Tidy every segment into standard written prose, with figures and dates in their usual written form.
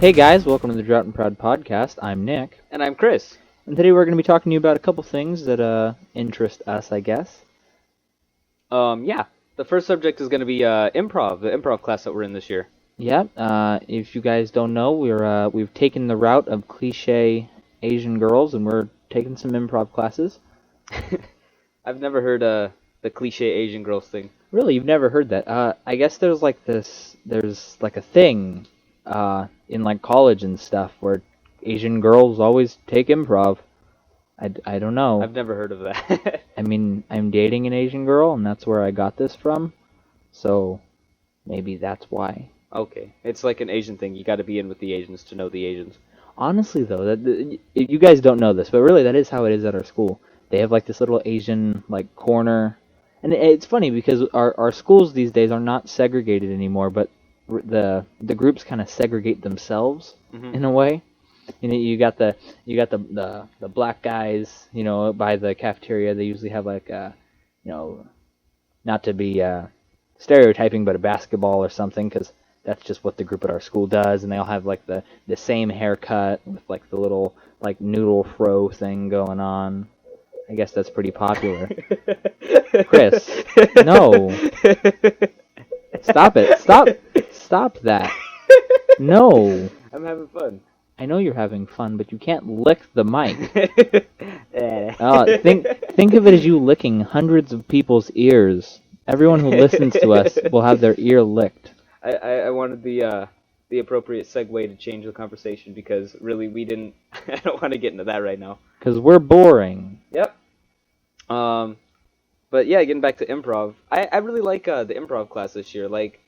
Hey guys, welcome to the Drought and Proud podcast. I'm Nick, And I'm Chris. and today we're going to be talking to you about a couple things that interest us, I guess. Yeah. The first subject is going to be improv, the improv class that we're in this year. Yeah, if you guys don't know, we've taken the route of cliche Asian girls, and we're taking some improv classes. I've never heard the cliche Asian girls thing. Really, you've never heard that? I guess there's like a thing in like college and stuff where Asian girls always take improv. I don't know. I've never heard of that. I mean, I'm dating an Asian girl, and that's where I got this from. So maybe that's why. Okay. It's like an Asian thing. You got to be in with the Asians to know the Asians. Honestly, though, you guys don't know this, but really, that is how it is at our school. They have like this little Asian like corner, and it's funny because our schools these days are not segregated anymore, but the groups kind of segregate themselves in a way. You know, you got the black guys, by the cafeteria. They usually have like not to be stereotyping, but a basketball or something, because that's just what the group at our school does, and they all have like the same haircut with like the little like noodle fro thing going on. I guess that's pretty popular. Chris, no, stop it, stop that. No. I'm having fun. I know you're having fun, but you can't lick the mic. Eh. Think of it as you licking hundreds of people's ears. Everyone who listens to us will have their ear licked. I wanted the appropriate segue to change the conversation because really we didn't. I don't want to get into that right now. Because we're boring. Yep. But yeah, getting back to improv, I really like the improv class this year. Like,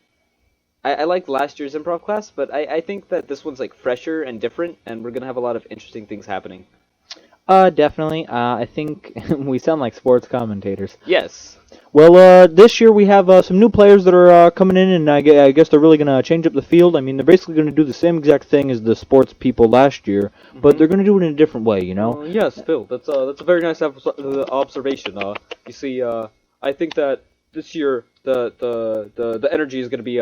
I liked last year's improv class, but I think that this one's like fresher and different, and we're gonna have a lot of interesting things happening. Definitely. I think we sound like sports commentators. Yes. Well, this year we have some new players that are coming in, and I guess they're really going to change up the field. I mean, they're basically going to do the same exact thing as the sports people last year, but they're going to do it in a different way, you know? Yes, Phil. That's a very nice observation. You see, I think that this year the energy is gonna be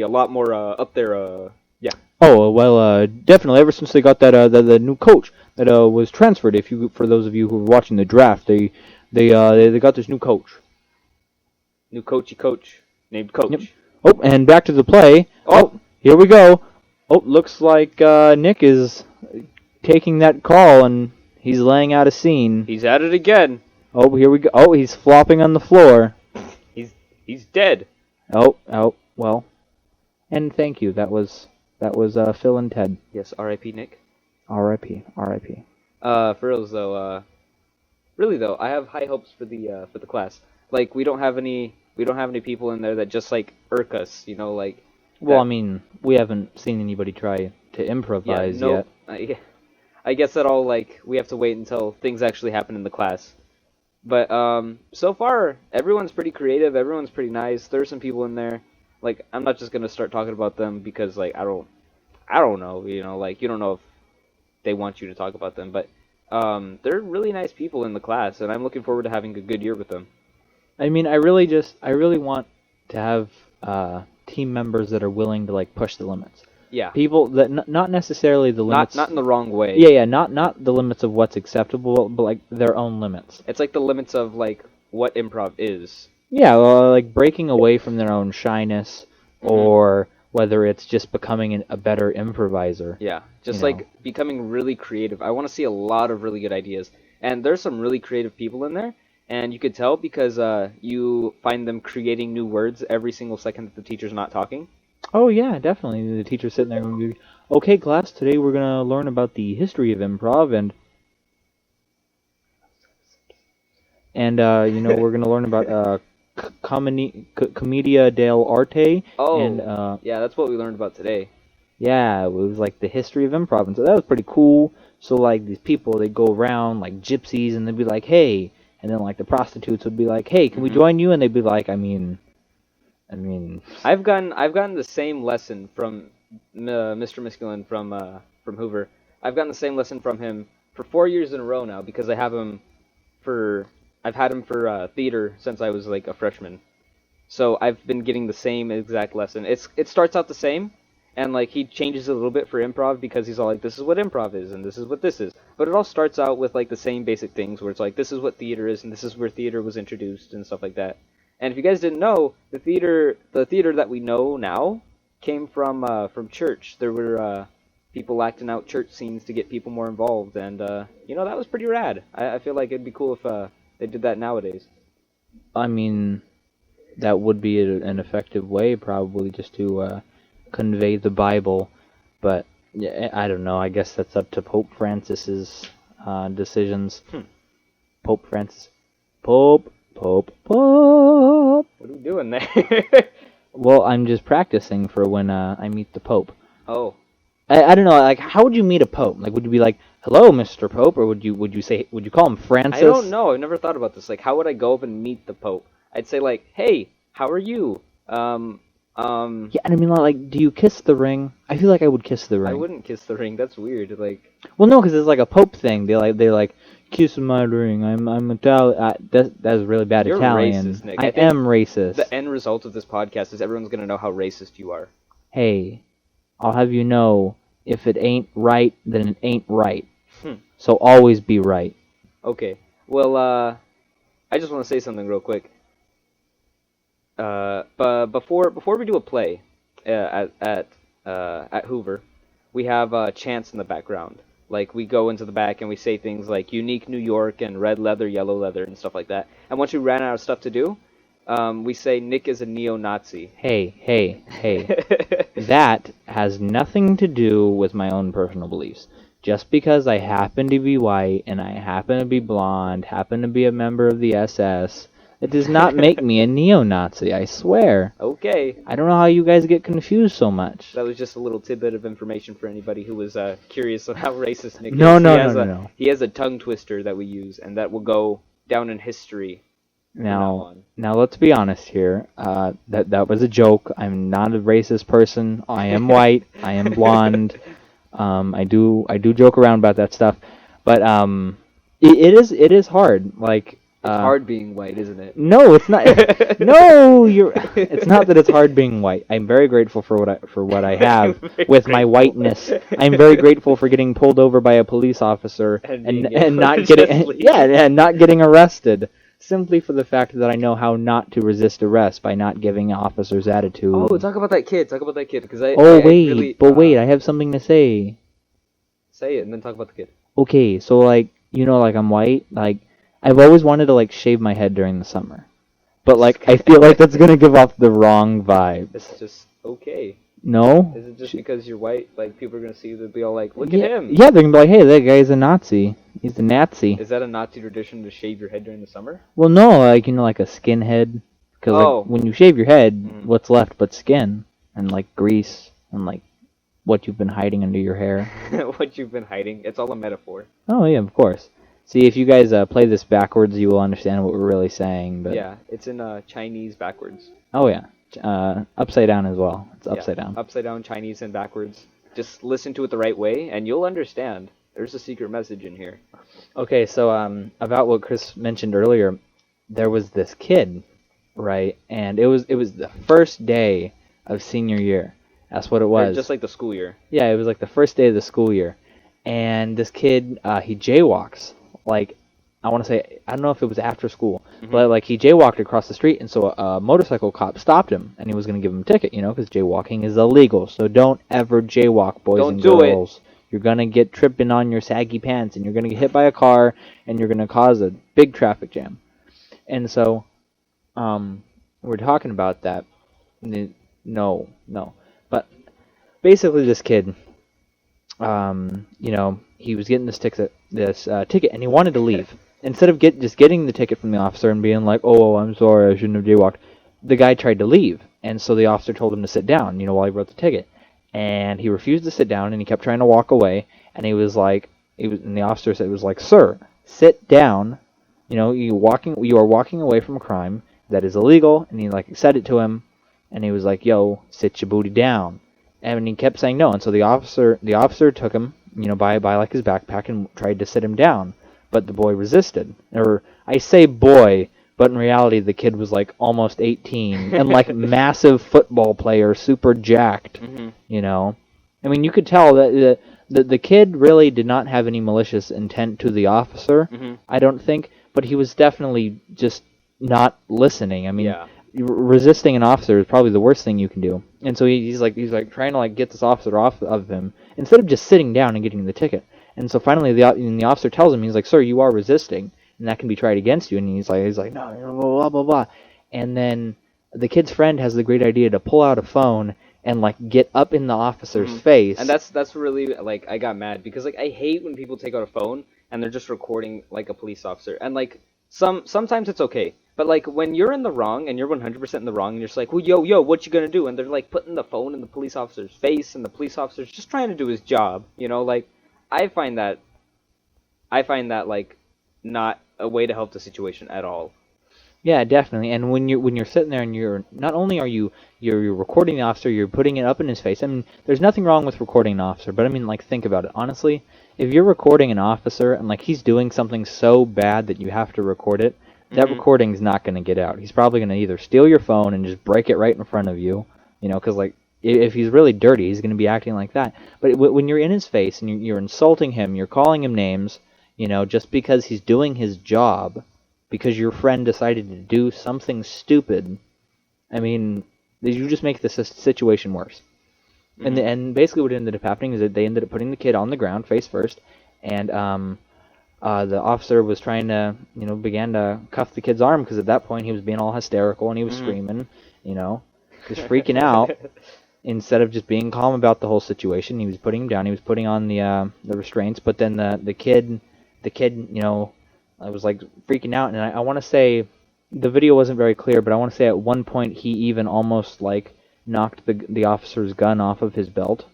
a lot more up there. Yeah. Oh, well, definitely. Ever since they got that the new coach that was transferred, for those of you who were watching the draft, they got this new coach. New coach named Coach. Yep. Oh, and back to the play. Oh, here we go. Oh, looks like Nick is taking that call and he's laying out a scene. He's at it again. Oh, here we go. Oh, he's flopping on the floor. He's dead. Oh, well. And thank you. That was Phil and Ted. Yes, R.I.P. Nick. R.I.P. For reals though, really though, I have high hopes for the class. Like we don't have any people in there that just like irk us, like. Well, I mean, we haven't seen anybody try to improvise yet. I guess that all like we have to wait until things actually happen in the class. But so far everyone's pretty creative. Everyone's pretty nice. There's some people in there. Like I'm not just gonna start talking about them because like I don't know. Like you don't know if they want you to talk about them. But they're really nice people in the class, and I'm looking forward to having a good year with them. I mean, I really want to have team members that are willing to like push the limits. Yeah. People that not necessarily the limits. Not in the wrong way. Yeah. Not the limits of what's acceptable, but like their own limits. It's like the limits of like what improv is. Yeah, like breaking away from their own shyness, or whether it's just becoming a better improviser. Yeah, just like becoming really creative. I want to see a lot of really good ideas, and there's some really creative people in there, and you could tell because you find them creating new words every single second that the teacher's not talking. Oh yeah, definitely. The teacher's sitting there going, "Okay, class, today we're gonna learn about the history of improv, and we're gonna learn about Commedia dell'arte." Oh, and yeah, that's what we learned about today. yeah, it was like the history of improv, and so that was pretty cool. So like these people, they go around like gypsies, and they'd be like, "Hey," and then like the prostitutes would be like, "Hey, can we join you?" And they'd be like, I mean, I've gotten the same lesson from Mr. Misculin from Hoover. I've gotten the same lesson from him for 4 years in a row now because I've had him for theater since I was like a freshman. So I've been getting the same exact lesson. It starts out the same, and like he changes it a little bit for improv because he's all like, this is what improv is and this is what this is. But it all starts out with like the same basic things where it's like, this is what theater is and this is where theater was introduced and stuff like that. And if you guys didn't know, the theater that we know now came from church. There were people acting out church scenes to get people more involved, and that was pretty rad. I feel like it'd be cool if they did that nowadays. I mean, that would be an effective way, probably, just to convey the Bible. But yeah, I don't know. I guess that's up to Pope Francis's decisions. Pope Francis. Pope. What are we doing there? Well, I'm just practicing for when I meet the Pope. Oh. I don't know. Like, how would you meet a Pope? Like, would you be like, "Hello, Mr. Pope," or would you call him Francis? I don't know. I've never thought about this. Like, how would I go up and meet the Pope? I'd say like, "Hey, how are you?" Yeah, and I mean, like, do you kiss the ring? I feel like I would kiss the ring. I wouldn't kiss the ring. That's weird. Like, well, no, because it's like a Pope thing. They like kiss my ring. I'm Italian. That's really bad you're Italian. racist, Nick. I am racist. The end result of this podcast is everyone's gonna know how racist you are. Hey, I'll have you know, if it ain't right, then it ain't right. So always be right. Okay. Well, I just want to say something real quick. But before we do a play at Hoover, we have chants in the background. Like, we go into the back and we say things like unique New York and red leather, yellow leather, and stuff like that. And once we ran out of stuff to do, we say Nick is a neo-Nazi. Hey. That has nothing to do with my own personal beliefs. Just because I happen to be white and I happen to be blonde, happen to be a member of the SS, it does not make me a neo-Nazi, I swear. Okay. I don't know how you guys get confused so much. That was just a little tidbit of information for anybody who was curious on how racist Nick is. No. He has a tongue twister that we use, and that will go down in history. Now let's be honest here. That was a joke. I'm not a racist person. I am white. I am blonde. I do joke around about that stuff, but it is hard. Like, it's hard being white, isn't it? No, it's not. No, it's not that it's hard being white. I'm very grateful for what I have with my whiteness. I'm very grateful for getting pulled over by a police officer and not getting arrested. Simply for the fact that I know how not to resist arrest by not giving officers attitude. Oh, talk about that kid. Because wait, I have something to say. Say it and then talk about the kid. Okay, so like, like I'm white. Like, I've always wanted to like shave my head during the summer, but like I feel like that's gonna give off the wrong vibe. It's just okay. No? Is it just because you're white? Like, people are gonna see you, they'll be all like, look at him. Yeah, they're gonna be like, hey, that guy's a Nazi. He's a Nazi. Is that a Nazi tradition to shave your head during the summer? Well, no, like, like a skinhead. Because like, when you shave your head, what's left but skin and like grease and like what you've been hiding under your hair. What you've been hiding. It's all a metaphor. Oh yeah, of course. See, if you guys play this backwards, you will understand what we're really saying. But yeah, it's in Chinese backwards. Oh yeah, upside down as well. It's upside down. Upside down, Chinese, and backwards. Just listen to it the right way, and you'll understand. There's a secret message in here. Okay, so about what Chris mentioned earlier, there was this kid, right? And it was the first day of senior year. That's what it was. Just like the school year. Yeah, it was like the first day of the school year. And this kid, he jaywalks. Like, I want to say, I don't know if it was after school, but like he jaywalked across the street, and so a motorcycle cop stopped him, and he was going to give him a ticket, because jaywalking is illegal. So don't ever jaywalk, boys and girls. You're going to get tripping on your saggy pants, and you're going to get hit by a car, and you're going to cause a big traffic jam. And so we're talking about that. No. But basically this kid, he was getting this ticket, and he wanted to leave. Instead of just getting the ticket from the officer and being like, oh, I'm sorry, I shouldn't have jaywalked, the guy tried to leave. And so the officer told him to sit down, while he wrote the ticket. And he refused to sit down, and he kept trying to walk away. And and the officer said, sir, sit down. You are walking away from a crime that is illegal. And he said it to him, and he was like, yo, sit your booty down. And he kept saying no. And so the officer took him, by his backpack and tried to sit him down. But the boy resisted. Or I say boy, but in reality the kid was like almost 18 and like massive football player, super jacked, Hmm. you know. I mean, you could tell that the kid really did not have any malicious intent to the officer, Hmm. I don't think, but he was definitely just not listening. I mean, Yeah. resisting an officer is probably the worst thing you can do. And so he's like trying to like get this officer off of him instead of just sitting down and getting the ticket. And so finally the officer tells him, he's like, "Sir, you are resisting, and that can be tried against you." And he's like, "No, blah blah blah." And then the kid's friend has the great idea to pull out a phone and like get up in the officer's Mhm. face. And that's really like I got mad because like I hate when people take out a phone and they're just recording like a police officer. And like sometimes it's okay. But like when you're in the wrong and you're 100% in the wrong and you're just like, "Well, yo, what you gonna do?" And they're like putting the phone in the police officer's face and the police officer's just trying to do his job, you know, like I find that I find that like not a way to help the situation at all. Yeah, definitely. And when you're sitting there and you're not only are you're recording the officer, you're putting it up in his face. I mean, there's nothing wrong with recording an officer, but I mean, like, think about it. Honestly, if you're recording an officer and like he's doing something so bad that you have to record it, that Mhm. recording's not going to get out. He's probably going to either steal your phone and just break it right in front of you, you know, because like if he's really dirty, he's going to be acting like that. But when you're in his face and you're insulting him, you're calling him names, you know, just because he's doing his job, because your friend decided to do something stupid, I mean, you just make the situation worse. And Mhm. and basically what ended up happening is that they ended up putting the kid on the ground face first, and the officer was trying to, you know, began to cuff the kid's arm because at that point he was being all hysterical and he was Mhm. screaming, you know, just freaking out. Instead of just being calm about the whole situation, he was putting him down. He was putting on the restraints. But then the kid, you know, I was like freaking out. And I want to say the video wasn't very clear, but I want to say at one point he even almost like knocked the officer's gun off of his belt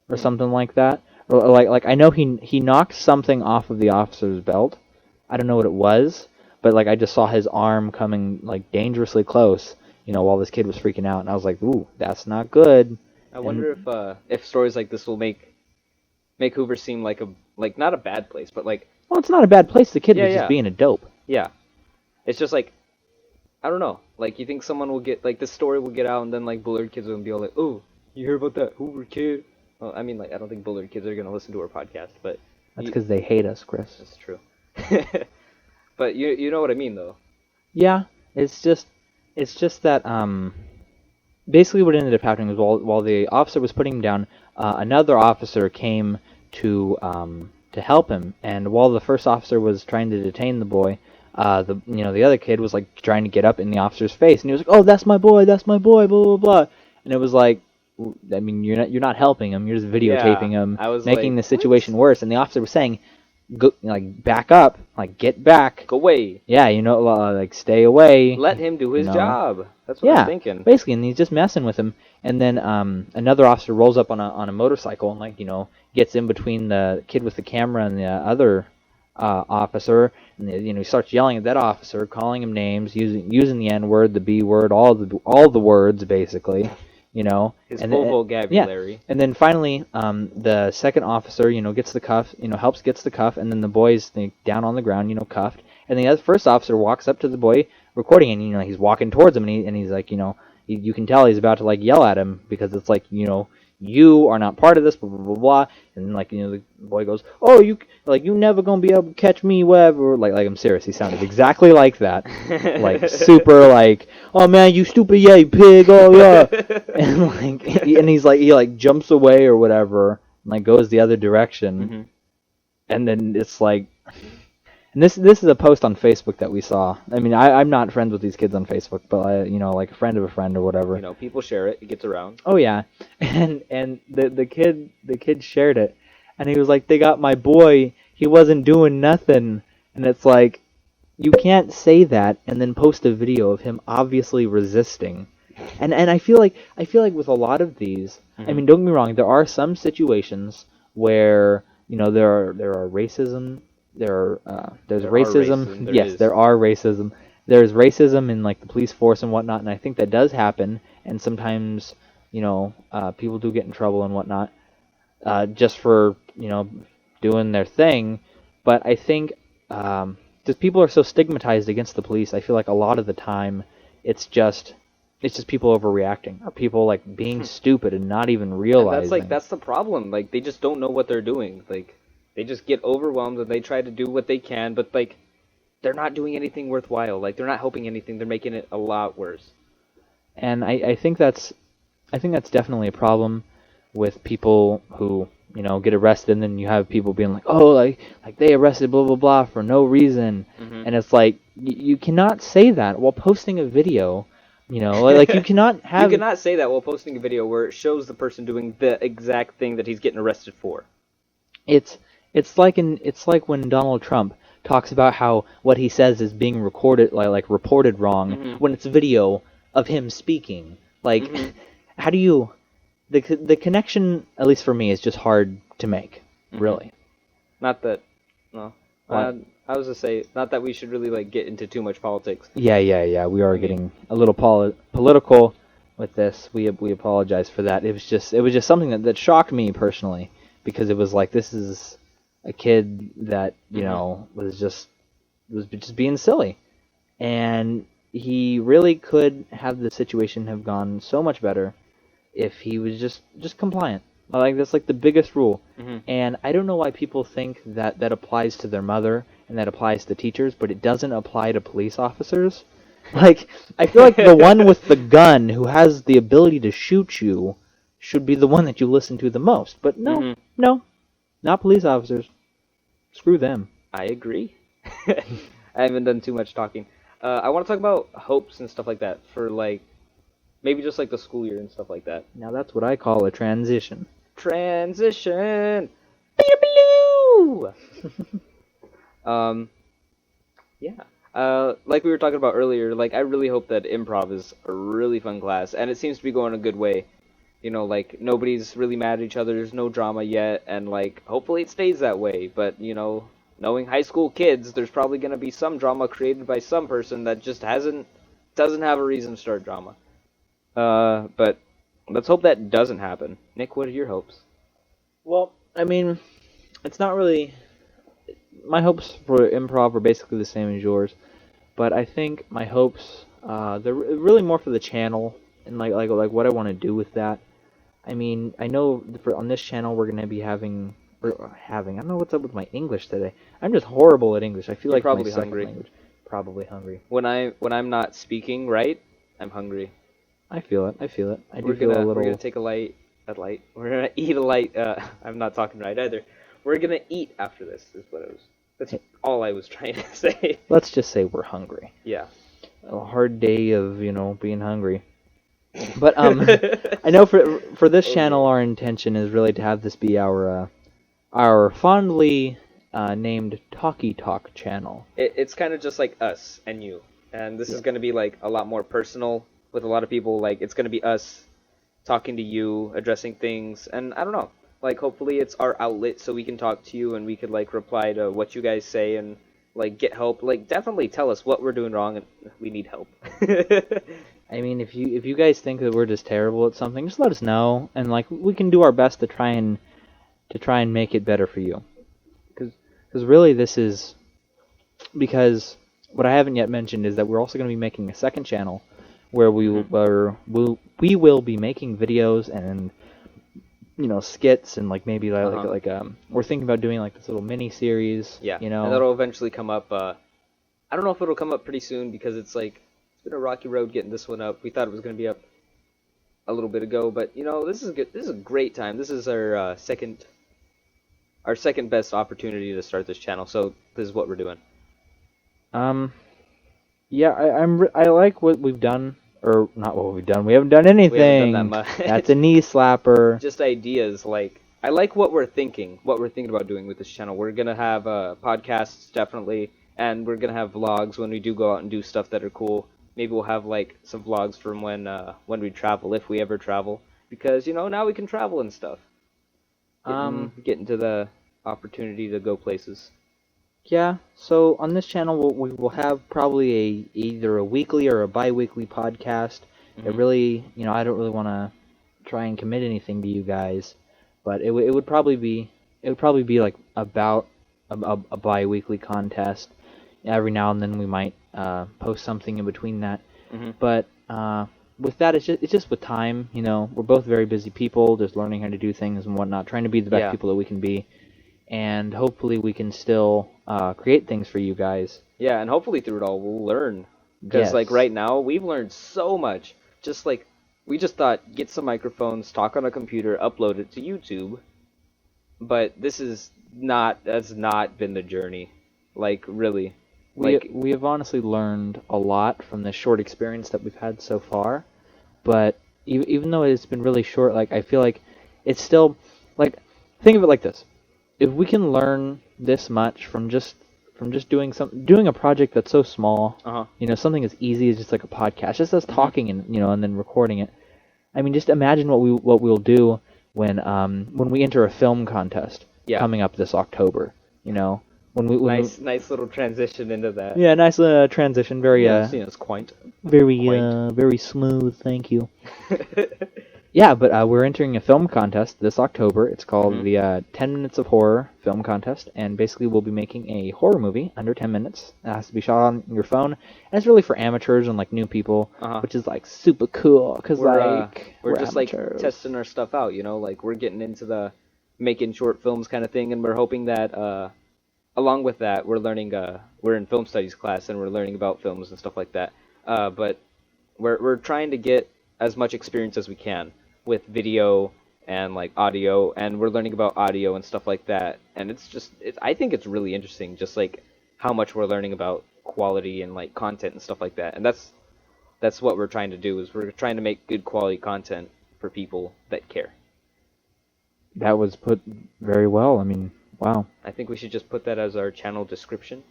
or Hmm. something like that. Or like I know he knocked something off of the officer's belt. I don't know what it was, but like I just saw his arm coming like dangerously close, you know, while this kid was freaking out, and I was like, "Ooh, that's not good." I wonder And if stories like this will make Hoover seem like a like not a bad place, but like well, it's not a bad place. The kid yeah, was just yeah, being a dope. yeah. It's just like I don't know. Like you think someone will get like this story will get out and then like Bullard kids will be all like, "Oh, you hear about that Hoover kid?" Well, I mean like I don't think Bullard kids are gonna listen to our podcast, but That's you, because they hate us, Chris. that's true. But you know what I mean though. Yeah, it's just that basically what ended up happening was while the officer was putting him down, another officer came to help him, and while the first officer was trying to detain the boy, the other kid was like trying to get up in the officer's face, and he was like, "Oh, that's my boy, blah blah blah," and it was like, I mean, you're not helping him, you're just videotaping Yeah, him, I was making like, the what? situation worse, and the officer was saying, "Go, like back up, like get back." Go away. Yeah, you know, like stay away. Let him do You his know. job. That's what I'm Yeah, thinking. basically, and he's just messing with him. And then another officer rolls up on a motorcycle and like gets in between the kid with the camera and the other officer, and he starts yelling at that officer, calling him names, using the N word, the B word, all the words basically, you know. His And full then, yeah, vocabulary. and then finally, the second officer, gets the cuff, gets the cuff, and then the boy's down on the ground, cuffed. And the other first officer walks up to the boy recording, and he's walking towards him, and he's like, you can tell he's about to like yell at him because it's like, you are not part of this, blah blah blah blah. And like, the boy goes, "Oh, you never gonna be able to catch me, whatever." Like I'm serious. He sounded exactly like that, like super like, "Oh man, you stupid, yeah, you pig, oh yeah," and like, and he like jumps away or whatever, and like goes the other direction, Hmm. and then it's like, and this is a post on Facebook that we saw. I mean, I'm not friends with these kids on Facebook, but like a friend of a friend or whatever. People share it. It gets around. Oh yeah, and the kid shared it, and he was like, "They got my boy. He wasn't doing nothing," and it's like, you can't say that and then post a video of him obviously resisting. And I feel like with a lot of these, I Hmm. mean, don't get me wrong, there are some situations where there are racism, there's There are racism. racism. There Yes, is. there are racism. There's racism in like the police force and whatnot, and I think that does happen. And sometimes people do get in trouble and whatnot, just for doing their thing. But I think people are so stigmatized against the police. I feel like a lot of the time it's just people overreacting, or people like being stupid and not even And realizing. that's the problem. Like they just don't know what they're doing. Like they just get overwhelmed and they try to do what they can, but like they're not doing anything worthwhile. Like they're not helping anything. They're making it a lot worse. And I think that's definitely a problem with people who get arrested, and then you have people being like, oh, like they arrested blah blah blah for no reason, and it's like you cannot say that while posting a video. Like you cannot have. You cannot say that while posting a video where it shows the person doing the exact thing that he's getting arrested for. It's like when Donald Trump talks about how what he says is being recorded like reported wrong when it's video of him speaking. Like, how do you the connection, at least for me, is just hard to make, really. Not that, no. I was to say, not that we should really like get into too much politics. Yeah. We are getting a little political with this. We apologize for that. It was just something that shocked me personally, because it was like, this is a kid that was just being silly, and he really could have the situation have gone so much better if he was just compliant. Like, that's like the biggest rule. And I don't know why people think that applies to their mother and that applies to teachers, but it doesn't apply to police officers. Like, I feel like the one with the gun who has the ability to shoot you should be the one that you listen to the most. But no, not police officers. Screw them. I agree. I haven't done too much talking. I want to talk about hopes and stuff like that for like maybe just like the school year and stuff like that. Now that's what I call a transition. Transition. Yeah. Like we were talking about earlier, like I really hope that improv is a really fun class, and it seems to be going a good way. Like nobody's really mad at each other. There's no drama yet, and like hopefully it stays that way. But knowing high school kids, there's probably gonna be some drama created by some person that just doesn't have a reason to start drama. But let's hope that doesn't happen. Nick, what are your hopes? Well, I mean, it's not really. My hopes for improv are basically the same as yours, but I think my hopes they're really more for the channel and like what I want to do with that. I mean, I know on this channel we're gonna be having. I don't know what's up with my English today. I'm just horrible at English. I feel like probably my second hungry. language. Probably hungry. When I'm not speaking right, I'm hungry. I feel it. I do We're feel a little. gonna take We're gonna eat a light. I'm not talking right either. We're gonna eat after this. That's all I was trying to say. Let's just say we're hungry. Yeah. A hard day of being hungry. But I know for this channel, our intention is really to have this be our fondly named Talkie Talk channel. It's kind of just like us and you, and this is gonna be like a lot more personal with a lot of people. Like it's gonna be us talking to you, addressing things, and I don't know. Like hopefully it's our outlet so we can talk to you and we could like reply to what you guys say and like get help. Like definitely tell us what we're doing wrong and we need help. I mean, if you guys think that we're just terrible at something, just let us know, and like we can do our best to try and make it better for you. Because really this is because what I haven't yet mentioned is that we're also going to be making a second channel where we will be making videos and skits and like maybe we're thinking about doing like this little mini series. Yeah. And that'll eventually come up. I don't know if it'll come up pretty soon because it's been a rocky road getting this one up. We thought it was going to be up a little bit ago, but this is good. This is a great time. This is our second best opportunity to start this channel. So this is what we're doing. Yeah, I like what we've done. Or not what we've done. We haven't done anything. We haven't done that much. That's a knee slapper. Just ideas. Like I like what we're thinking about doing with this channel. We're gonna have podcasts definitely, and we're gonna have vlogs when we do go out and do stuff that are cool. Maybe we'll have like some vlogs from when we travel, if we ever travel, because now we can travel and stuff. Get into the opportunity to go places. Yeah, so on this channel we will have probably either a weekly or a bi-weekly podcast. It really, I don't really want to try and commit anything to you guys, but it would probably be like about a bi-weekly contest, every now and then we might post something in between that. Mhm. But with that, it's just with time. We're both very busy people, just learning how to do things and whatnot, trying to be the best Yeah. people that we can be, and hopefully we can still create things for you guys. Yeah, and hopefully through it all we'll learn. Because like Yes. right now we've learned so much. Just like we just thought, get some microphones, talk on a computer, upload it to YouTube. But that's not been the journey. Like really. Like We have honestly learned a lot from this short experience that we've had so far, but even though it's been really short, like I feel like it's still like think of it like this: if we can learn this much from just doing a project that's so small, uh-huh. something as easy as just like a podcast, just us talking and then recording it. I mean, just imagine what we'll do when we enter a film contest Yeah. coming up this October. When we Nice little transition into that. yeah, nice transition. Very It's quaint. very quaint. very smooth. Thank you. Yeah, but we're entering a film contest this October. It's called Mhm. the 10 Minutes of Horror Film Contest, and basically we'll be making a horror movie under 10 minutes. It has to be shot on your phone, and it's really for amateurs and like new people, Uh-huh. which is like super cool because We're we're just amateurs. like testing our stuff out, like we're getting into the making short films kind of thing, and we're hoping that along with that we're learning we're in film studies class and we're learning about films and stuff like that. But we're trying to get as much experience as we can with video and like audio, and we're learning about audio and stuff like that. And I think it's really interesting, just like how much we're learning about quality and like content and stuff like that. And that's what we're trying to do, is we're trying to make good quality content for people that care. That was put very well. I mean, wow. I think we should just put that as our channel description.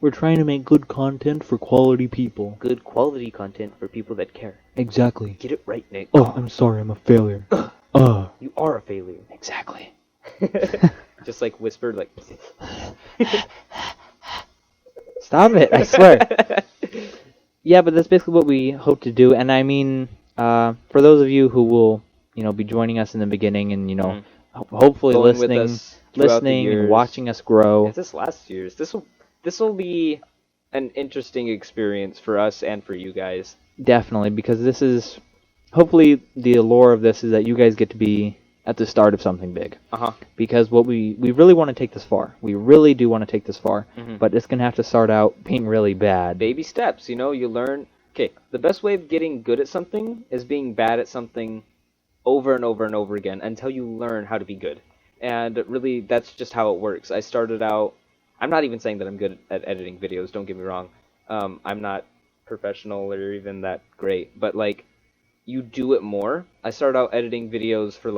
We're trying to make good content for quality people. Good quality content for people that care. Exactly. Get it right, Nick. Oh, I'm sorry, I'm a failure. You are a failure. Exactly. Just like whispered, like. Stop it! I swear. Yeah, but that's basically what we hope to do. And I mean, for those of you who will, be joining us in the beginning, and hopefully Going with listening, us throughout the and years. watching us grow. If this last year's, this will be an interesting experience for us and for you guys. Definitely, because this is hopefully the allure of this is that you guys get to be at the start of something big. Uh-huh. Because what we really want to take this far. We really do want to take this far, Mhm. but it's gonna have to start out being really bad. Baby steps, you learn. Okay, the best way of getting good at something is being bad at something over and over and over again until you learn how to be good. And really, that's just how it works. I started out. I'm not even saying that I'm good at editing videos. Don't get me wrong. I'm not professional or even that great. But like, you do it more. I started out editing videos for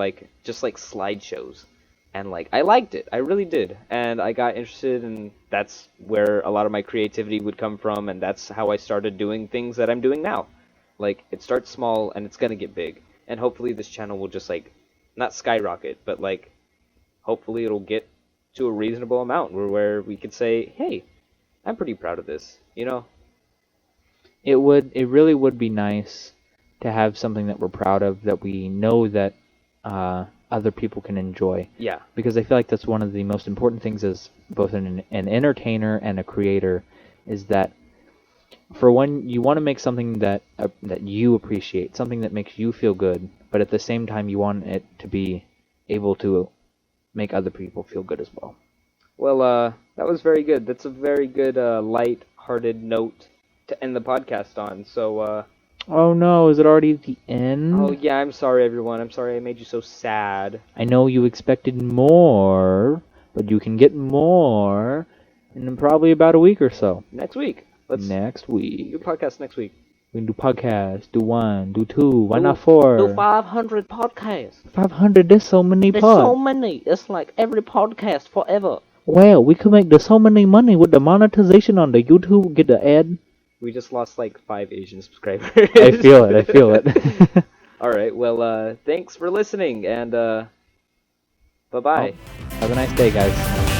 just slideshows, and I liked it. I really did, and I got interested, and that's where a lot of my creativity would come from, and that's how I started doing things that I'm doing now. It starts small and it's gonna get big, and hopefully this channel will just not skyrocket, but hopefully it'll get to a reasonable amount where we could say, hey, I'm pretty proud of this, It really would be nice to have something that we're proud of, that we know that other people can enjoy. Yeah. Because I feel like that's one of the most important things as both an entertainer and a creator, is that for one, you want to make something that you appreciate, something that makes you feel good, but at the same time you want it to be able to make other people feel good as well. Well, that was very good. That's a very good light-hearted note to end the podcast on. So, Oh no, is it already the end? oh yeah, I'm sorry everyone. I'm sorry I made you so sad. I know you expected more, but you can get more in probably about a week or so. Next week. Let's Next do week. a podcast next week. We can do podcasts, do 1, do 2, why not 4? Do 500 podcasts. 500, there's so many There's so pods. many. It's like every podcast forever. Well, we could make so many money with the monetization on the YouTube, get the ad. We just lost 5 Asian subscribers. I feel it. Alright, well, thanks for listening, and, bye-bye. Have a nice day, guys.